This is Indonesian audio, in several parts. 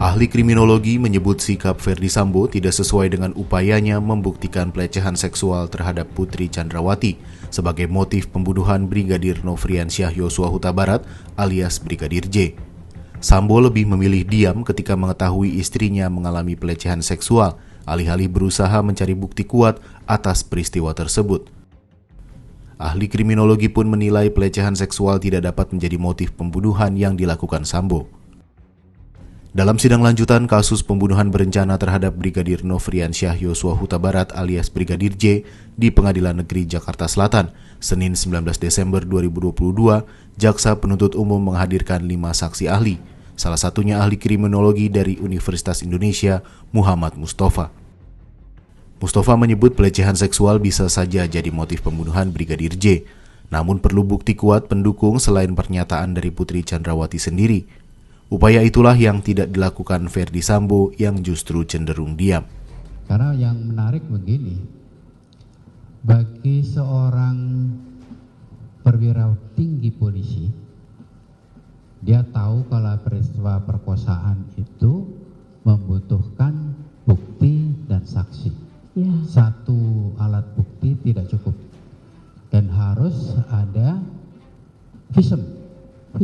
Ahli kriminologi menyebut sikap Ferdy Sambo tidak sesuai dengan upayanya membuktikan pelecehan seksual terhadap Putri Chandrawati sebagai motif pembunuhan Brigadir Nofriansyah Yosua Huta Barat alias Brigadir J. Sambo lebih memilih diam ketika mengetahui istrinya mengalami pelecehan seksual, alih-alih berusaha mencari bukti kuat atas peristiwa tersebut. Ahli kriminologi pun menilai pelecehan seksual tidak dapat menjadi motif pembunuhan yang dilakukan Sambo. Dalam sidang lanjutan kasus pembunuhan berencana terhadap Brigadir Nofriansyah Yosua Huta Barat alias Brigadir J di Pengadilan Negeri Jakarta Selatan, Senin 19 Desember 2022, Jaksa Penuntut Umum menghadirkan 5 saksi ahli, salah satunya ahli kriminologi dari Universitas Indonesia, Muhammad Mustafa. Mustafa menyebut pelecehan seksual bisa saja jadi motif pembunuhan Brigadir J, namun perlu bukti kuat pendukung selain pernyataan dari Putri Chandrawati sendiri. Upaya itulah yang tidak dilakukan Ferdy Sambo yang justru cenderung diam. Karena yang menarik begini, bagi seorang perwira tinggi polisi, dia tahu kalau peristiwa perkosaan itu membutuhkan bukti dan saksi. Ya. Satu alat bukti tidak cukup dan harus ada visum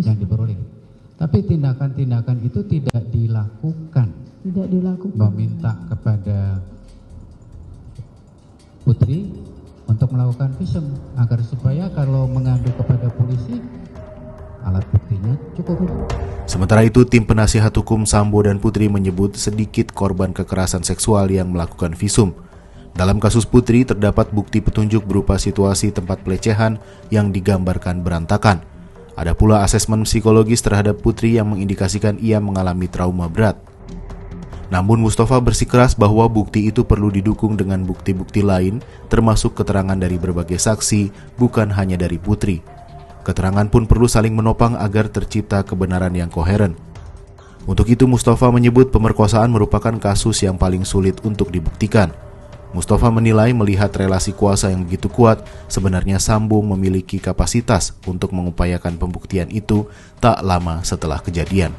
yang diperoleh. Tapi tindakan-tindakan itu tidak dilakukan. Meminta kepada Putri untuk melakukan visum agar supaya kalau mengadu kepada polisi alat buktinya cukup. Sementara itu, tim penasihat hukum Sambo dan Putri menyebut sedikit korban kekerasan seksual yang melakukan visum. Dalam kasus Putri terdapat bukti petunjuk berupa situasi tempat pelecehan yang digambarkan berantakan. Ada pula asesmen psikologis terhadap Putri yang mengindikasikan ia mengalami trauma berat. Namun Mustafa bersikeras bahwa bukti itu perlu didukung dengan bukti-bukti lain, termasuk keterangan dari berbagai saksi, bukan hanya dari Putri. Keterangan pun perlu saling menopang agar tercipta kebenaran yang koheren. Untuk itu Mustafa menyebut pemerkosaan merupakan kasus yang paling sulit untuk dibuktikan. Mustafa menilai melihat relasi kuasa yang begitu kuat, sebenarnya Sambo memiliki kapasitas untuk mengupayakan pembuktian itu tak lama setelah kejadian.